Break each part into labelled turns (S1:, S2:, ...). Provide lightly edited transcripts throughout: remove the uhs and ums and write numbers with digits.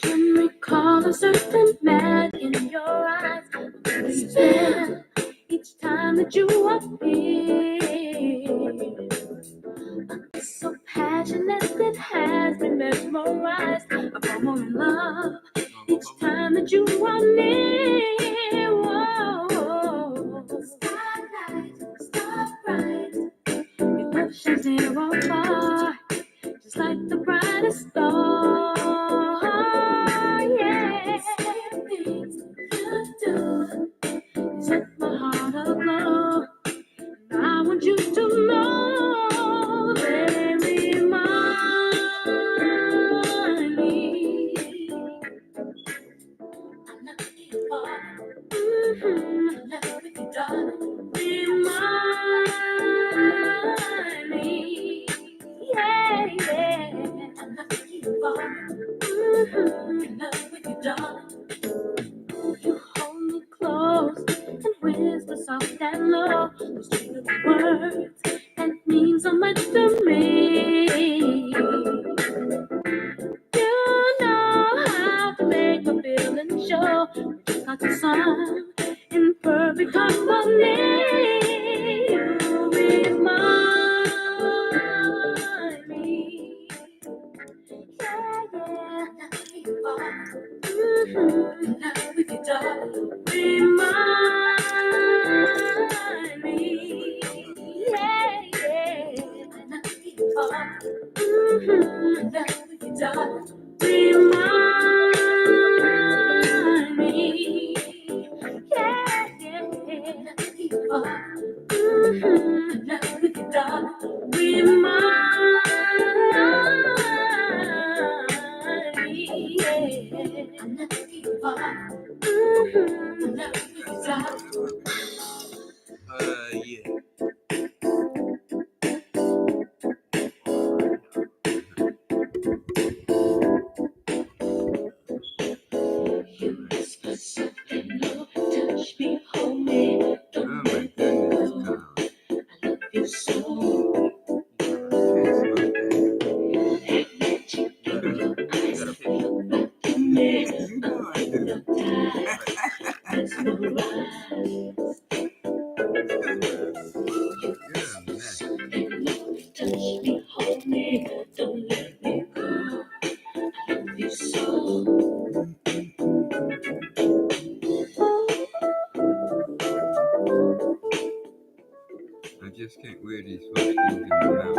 S1: Can recall a certain man in your eyes. Spell each time that you appear. So passionate it has been mesmerized. A form of love each time that you are near. Whoa. Starlight, starbright, your love shines near or far, just like the brightest star. Yeah, things you do set my heart aglow. I want you to know they remind me. I love you, I love you, darling. Remind me. Yeah, yeah. I love you, I love you, darling. You hold me close and whisper soft and low. Those little words that mean so much to me. You know how to make a feeling show, just like a song in perfect harmony. You remind me. Yeah, yeah. You are. In love with you, darling. Remind me. Yeah, yeah. I love you, are. In love with you, darling. Remind me. Yeah, yeah. I love you, are. In love with you, darling. Remind me. Yeah. I love you, are. In love with you, darling.
S2: Yeah.
S1: You whisper softly, low, touch me, hold me, don't let me go. I love you so. That magic in your eyes, look back to me, I'm hypnotized, mesmerized. You whisper softly, low, touch me, hold me, don't let me go. I love you so.
S2: I just can't wear these full things in my mouth.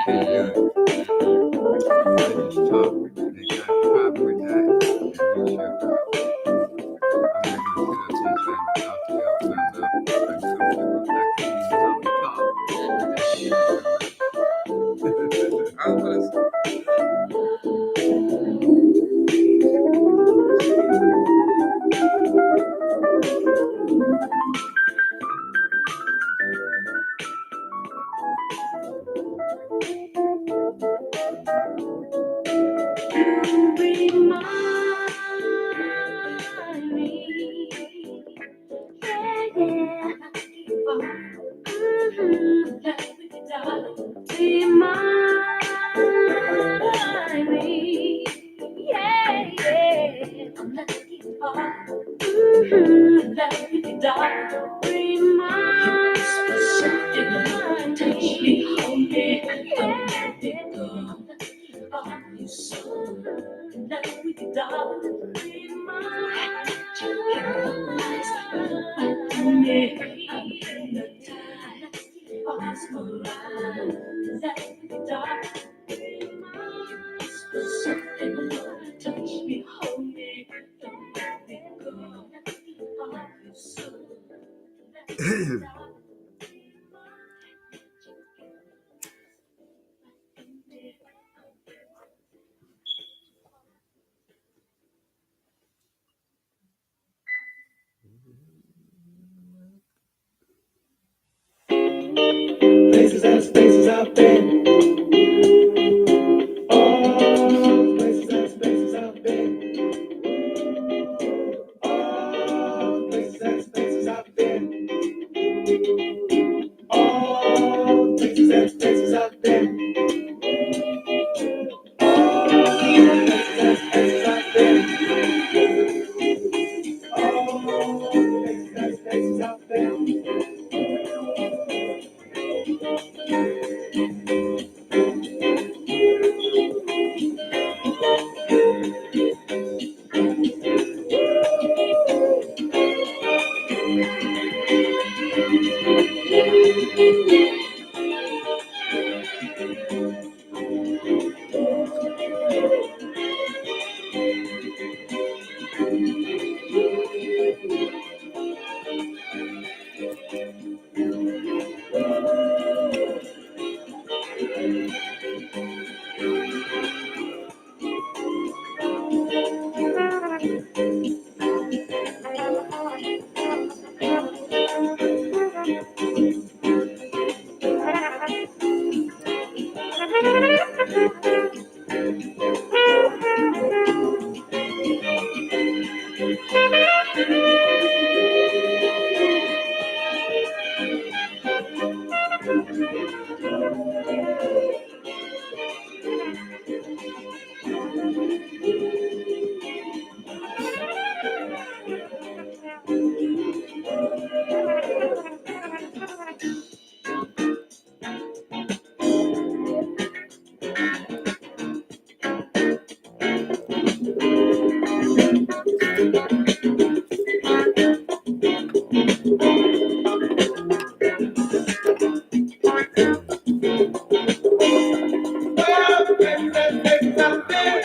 S2: Can't do it. I just talk. They got a problem with that. And they sure. I'm not going to sit up here trying to talk to you out my mouth. I'm so sure I can't even hardly talk. I was.
S1: Remind me, yeah, yeah. Love with you, darling. Remind me, yeah, yeah. I'm letting you are. Love with you, darling. Remind me, touch me, hold me, don't let me go. You so in love with you, darling. Remind me, back to me. I'm hypnotized, mesmerized. Love with you, darling. Remind me, something more. Touch me, hold me, don't let me go. I love you so. Love with you, darling.
S3: Places and spaces I've been. Oh, places and spaces I've been. Oh, places and spaces I've been.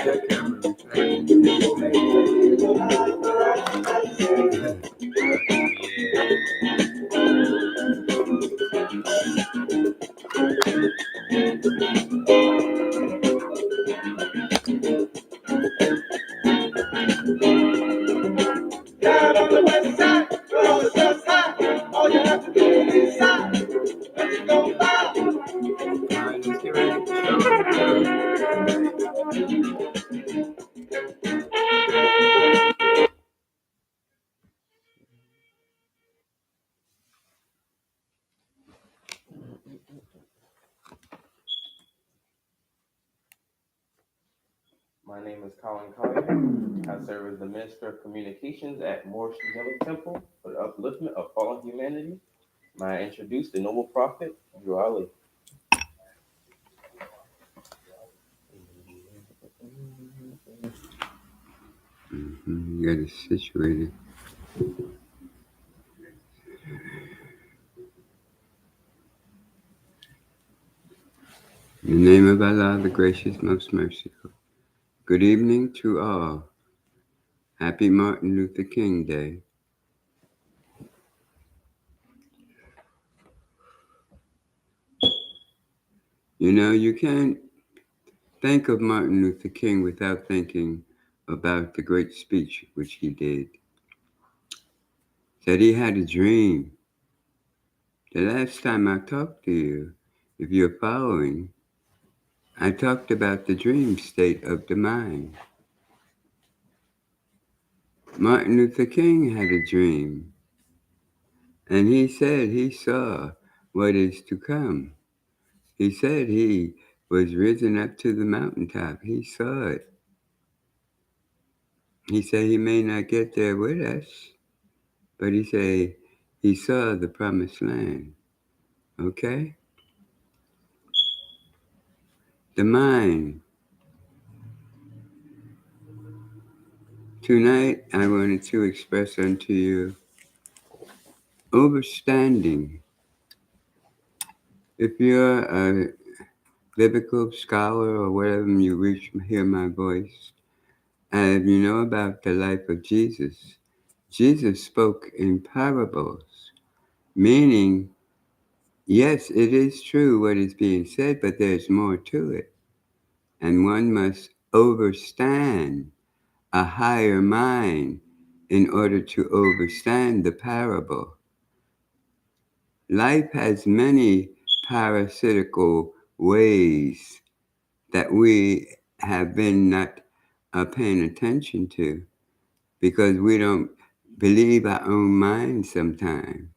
S2: That camera reflecting
S3: Down on the west side, all the sun's high. All you have to do is sigh. When you go by,
S2: All right, let's get ready to start.
S4: My name is Colin Collier. I serve as the Minister of Communications at Morrison Healing Temple for the upliftment of fallen humanity. May I introduce the noble prophet, Drew Ali.
S2: Get it situated. In the name of Allah, the gracious, most merciful. Good evening to all. Happy Martin Luther King Day. You know, you can't think of Martin Luther King without thinking about the great speech which he did. Said he had a dream. The last time I talked to you, if you're following, I talked about the dream state of the mind. Martin Luther King had a dream, and he said he saw what is to come. He said he was risen up to the mountaintop. He saw it. He said he may not get there with us, but he said he saw the promised land. Okay? The mind. Tonight I wanted to express unto you overstanding. If you're a biblical scholar or whatever, you hear my voice, and you know about the life of Jesus, Jesus spoke in parables, meaning, yes, it is true what is being said, but there's more to it. And one must overstand a higher mind in order to overstand the parable. Life has many parasitical ways that we have been not paying attention to because we don't believe our own mind sometimes.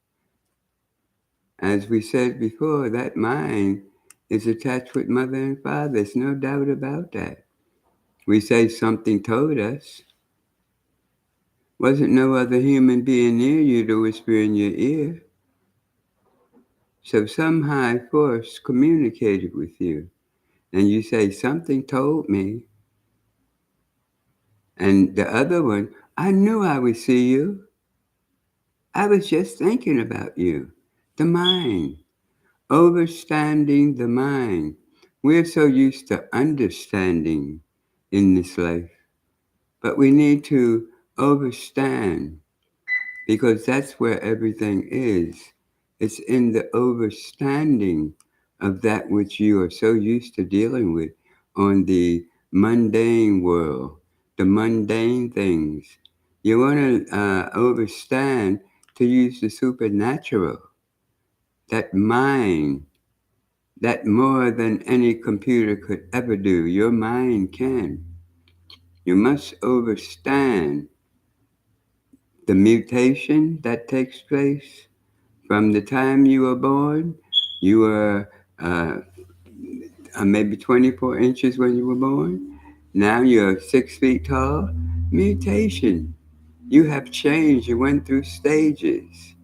S2: As we said before, that mind is attached with mother and father. There's no doubt about that. We say something told us. Wasn't no other human being near you to whisper in your ear. So some high force communicated with you, and you say, something told me. And the other one, I knew I would see you. I was just thinking about you. The mind, overstanding the mind. We're so used to understanding in this life, but we need to overstand because that's where everything is. It's in the overstanding of that which you are so used to dealing with on the mundane world, the mundane things. You want to overstand to use the supernatural, that mind, that more than any computer could ever do. Your mind can. You must overstand the mutation that takes place from the time you were born. You were uh, maybe 24 inches when you were born. Now you're 6 feet tall. Mutation. You have changed. You went through stages,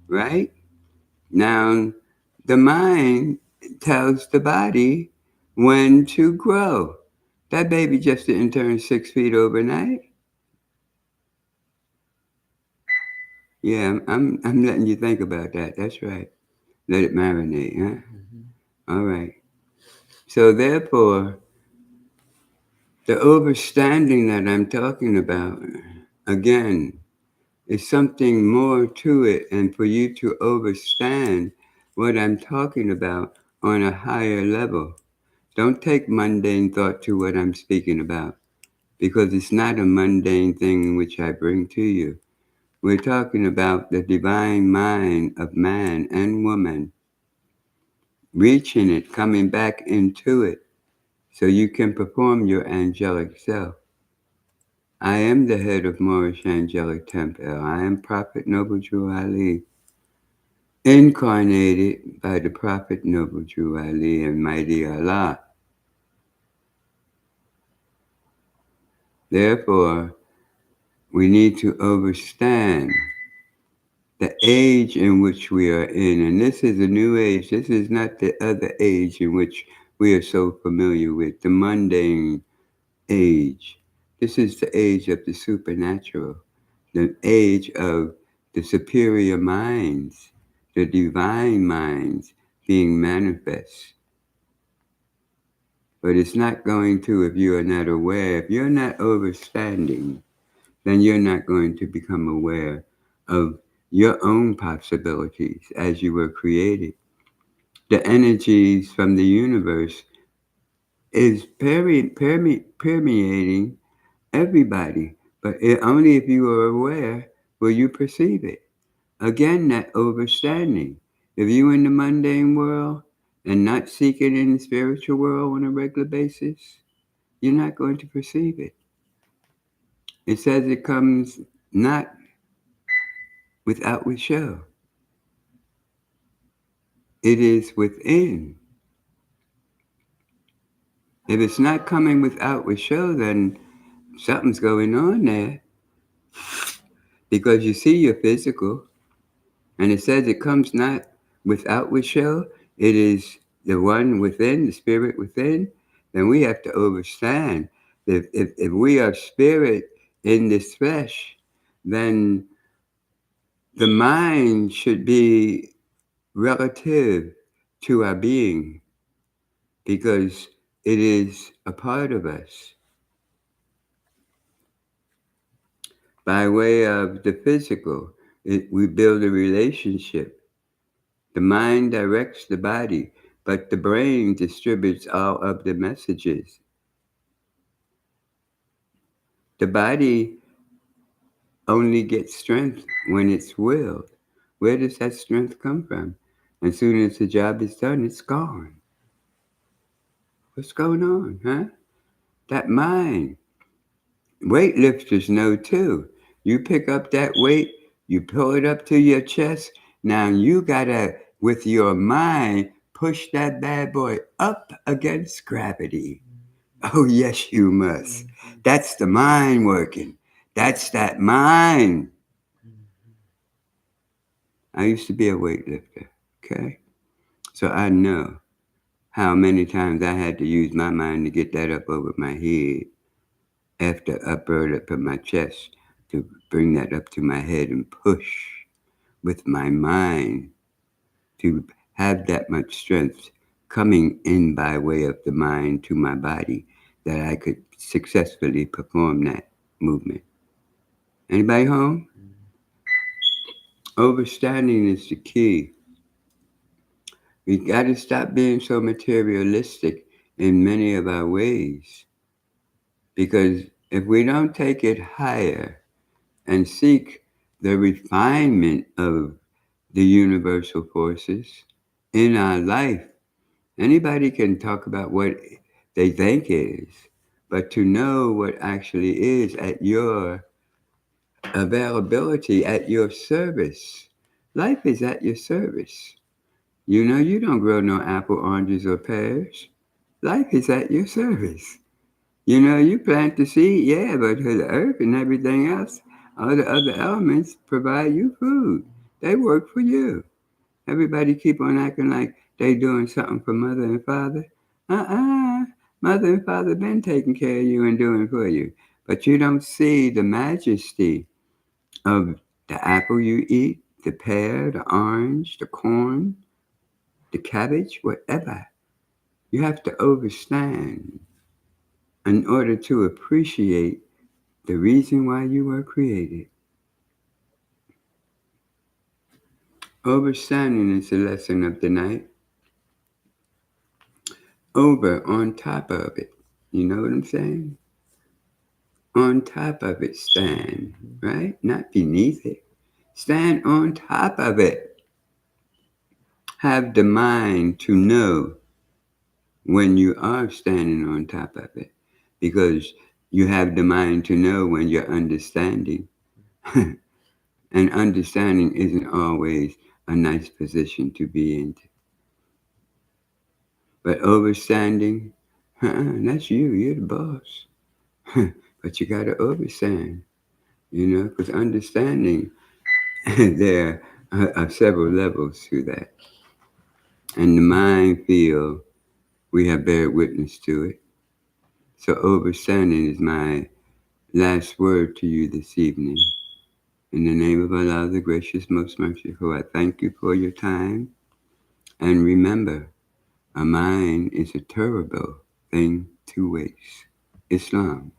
S2: right? Now, the mind tells the body when to grow. That baby just didn't turn 6 feet overnight. Yeah, I'm letting you think about that. That's right. Let it marinate, huh? All right. So therefore, the overstanding that I'm talking about, again, is something more to it, and for you to overstand what I'm talking about on a higher level. Don't take mundane thought to what I'm speaking about, because it's not a mundane thing which I bring to you. We're talking about the divine mind of man and woman, reaching it, coming back into it, so you can perform your angelic self. I am the head of Moorish Angelic Temple. I am Prophet Noble Drew Ali, incarnated by the Prophet Noble Drew Ali and Mighty Allah. Therefore, we need to understand the age in which we are in. And this is a new age. This is not the other age in which we are so familiar with, the mundane age. This is the age of the supernatural, the age of the superior minds, the divine minds being manifest. But it's not going to if you are not aware. If you're not overstanding, then you're not going to become aware of your own possibilities as you were created. The energies from the universe is permeating everybody, but only if you are aware will you perceive it. Again, that overstanding. If you in the mundane world and not seeking in the spiritual world on a regular basis, you're not going to perceive it. It says it comes not with outward show. It is within. If it's not coming with outward show, then something's going on there. Because you see your physical, and it says it comes not with outward show, it is the one within, the spirit within, then we have to understand that if we are spirit in this flesh, then the mind should be relative to our being because it is a part of us. By way of the physical, we build a relationship. The mind directs the body, but the brain distributes all of the messages. The body only gets strength when it's willed. Where does that strength come from? As soon as the job is done, it's gone. What's going on, huh? That mind. Weightlifters know too. You pick up that weight, you pull it up to your chest. Now you gotta, with your mind, push that bad boy up against gravity. Oh, yes, you must. That's the mind working. That's that mind. I used to be a weightlifter, okay? So I know how many times I had to use my mind to get that up over my head after a bird up in my chest to bring that up to my head and push with my mind to have that much strength coming in by way of the mind to my body that I could successfully perform that movement. Anybody home? Overstanding is the key. We got to stop being so materialistic in many of our ways because if we don't take it higher and seek the refinement of the universal forces in our life, anybody can talk about what they think is, but to know what actually is at your availability, at your service. Life is at your service. You know, you don't grow no apple, oranges, or pears. Life is at your service. You know, you plant the seed, yeah, but the earth and everything else, all the other elements provide you food. They work for you. Everybody keep on acting like they doing something for mother and father. Uh-uh. Mother and father been taking care of you and doing for you. But you don't see the majesty of the apple you eat, the pear, the orange, the corn, the cabbage, whatever. You have to overstand in order to appreciate the reason why you were created. Overstanding is the lesson of the night. Over on top of it. You know what I'm saying? On top of it, stand, right? Not beneath it. Stand on top of it. Have the mind to know when you are standing on top of it because you have the mind to know when you're understanding. And understanding isn't always a nice position to be in. But overstanding, that's you. You're the boss. But you got to overstand, you know, because understanding, there are several levels to that. And the mind feel we have bear witness to it. So overstanding is my last word to you this evening. In the name of Allah, the gracious, most merciful, I thank you for your time. And remember, a mind is a terrible thing to waste. Islam.